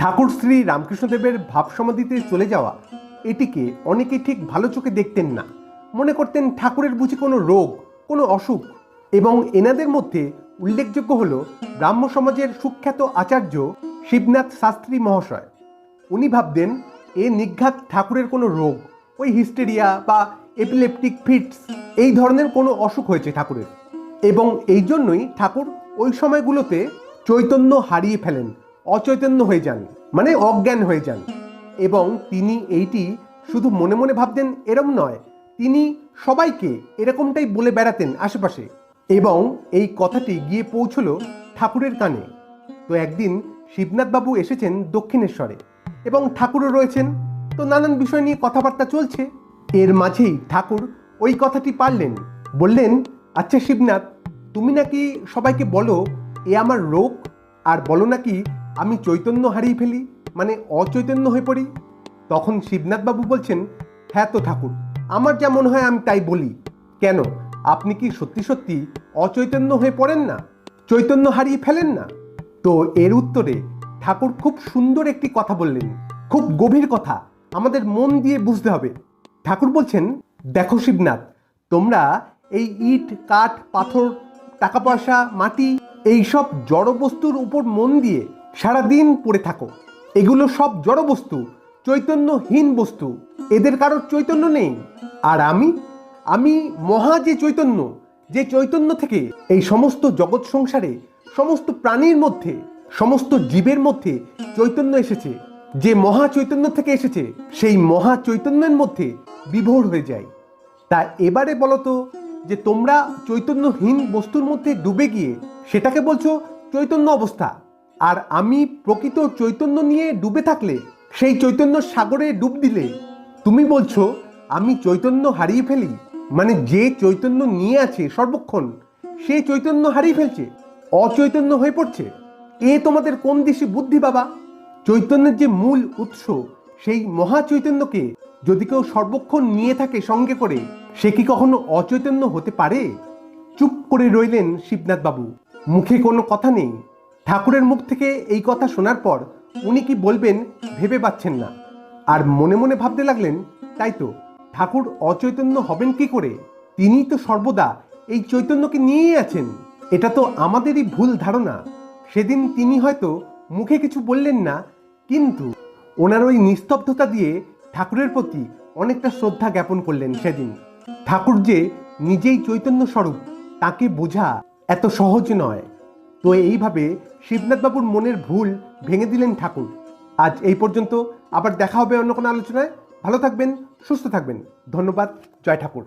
ঠাকুর শ্রী রামকৃষ্ণদেবের ভাবসমাধিতে চলে যাওয়া এটিকে অনেকে ঠিক ভালো চোখে দেখতেন না। মনে করতেন ঠাকুরের বুঝি কোনো রোগ, কোনো অসুখ। এবং এনাদের মধ্যে উল্লেখযোগ্য হল ব্রাহ্ম সমাজের সুখ্যাত আচার্য শিবনাথ শাস্ত্রী মহাশয়। উনি ভাবতেন এ নিঘাত ঠাকুরের কোনো রোগ, ওই হিস্টেরিয়া বা এপিলেপটিক ফিটস এই ধরনের কোনো অসুখ হয়েছে ঠাকুরের। এবং এই জন্যই ঠাকুর ওই সময়গুলোতে চৈতন্য হারিয়ে ফেলেন, অচৈতন্য হয়ে যান, মানে অজ্ঞান হয়ে যান। এবং তিনি এইটি শুধু মনে মনে ভাবতেন এরম নয়, তিনি সবাইকে এরকমটাই বলে বেড়াতেন আশেপাশে। এবং এই কথাটি গিয়ে পৌঁছল ঠাকুরের কানে। তো একদিন শিবনাথবাবু এসেছেন দক্ষিণেশ্বরে এবং ঠাকুরও রয়েছেন। তো নানান বিষয় নিয়ে কথাবার্তা চলছে। এর মাঝেই ঠাকুর ওই কথাটি পারলেন, বললেন, আচ্ছা শিবনাথ, তুমি নাকি সবাইকে বলো এ আমার রোগ, আর বলো নাকি আমি চৈতন্য হারিয়ে ফেলি, মানে অচৈতন্য হয়ে পড়ি। তখন শিবনাথবাবু বলছেন, হ্যাঁ তো ঠাকুর, আমার যা মনে হয় আমি তাই বলি। কেন, আপনি কি সত্যি সত্যি অচৈতন্য হয়ে পড়েন না, চৈতন্য হারিয়ে ফেলেন না? তো এর উত্তরে ঠাকুর খুব সুন্দর একটি কথা বললেন, খুব গভীর কথা, আমাদের মন দিয়ে বুঝতে হবে। ঠাকুর বলছেন, দেখো শিবনাথ, তোমরা এই ইট, কাঠ, পাথর, টাকা পয়সা, মাটি, এইসব জড় বস্তুর উপর মন দিয়ে সারাদিন পড়ে থাকো। এগুলো সব জড় বস্তু, চৈতন্যহীন বস্তু, এদের কারোর চৈতন্য নেই। আর আমি মহা যে চৈতন্য, যে চৈতন্য থেকে এই সমস্ত জগৎ সংসারে সমস্ত প্রাণীর মধ্যে, সমস্ত জীবের মধ্যে চৈতন্য এসেছে, যে মহা চৈতন্য থেকে এসেছে, সেই মহা চৈতন্যের মধ্যে বিভোর হয়ে যায়। তা এবারে বলো তো, যে তোমরা চৈতন্যহীন বস্তুর মধ্যে ডুবে গিয়ে সেটাকে বলছো চৈতন্য অবস্থা, আর আমি প্রকৃত চৈতন্য নিয়ে ডুবে থাকলে, সেই চৈতন্য সাগরে ডুব দিলে তুমি বলছো আমি চৈতন্য হারিয়ে ফেলি, মানে যে চৈতন্য নিয়ে আছে সর্বক্ষণ সে চৈতন্য হারিয়ে ফেলছে, অচৈতন্য হয়ে পড়ছে। এ তোমাদের কোন দেশি বুদ্ধি বাবা? চৈতন্যের যে মূল উৎস, সেই মহা চৈতন্যকে যদি কেউ সর্বক্ষণ নিয়ে থাকে সঙ্গে করে, সে কি কখনো অচৈতন্য হতে পারে? চুপ করে রইলেন শিবনাথ বাবু, মুখে কোনো কথা নেই। ঠাকুরের মুখ থেকে এই কথা শোনার পর উনি কি বলবেন ভেবে পাচ্ছেন না, আর মনে মনে ভাবতে লাগলেন, তাই তো, ঠাকুর অচৈতন্য হবেন কি করে? তিনি তো সর্বদা এই চৈতন্যকে নিয়েই আছেন। এটা তো আমাদেরই ভুল ধারণা। সেদিন তিনি হয়তো মুখে কিছু বললেন না, কিন্তু ওনার ওই নিস্তব্ধতা দিয়ে ঠাকুরের প্রতি অনেকটা শ্রদ্ধা জ্ঞাপন করলেন সেদিন। ঠাকুর যে নিজেই চৈতন্য স্বরূপ, তাকে বোঝা এত সহজ নয়। তো এইভাবে শিবনাথবাবুর মনের ভুল ভেঙে দিলেন ঠাকুর। আজ এই পর্যন্ত, আবার দেখা হবে অন্য কোনো আলোচনায়। ভালো থাকবেন, সুস্থ থাকবেন। ধন্যবাদ। জয় ঠাকুর।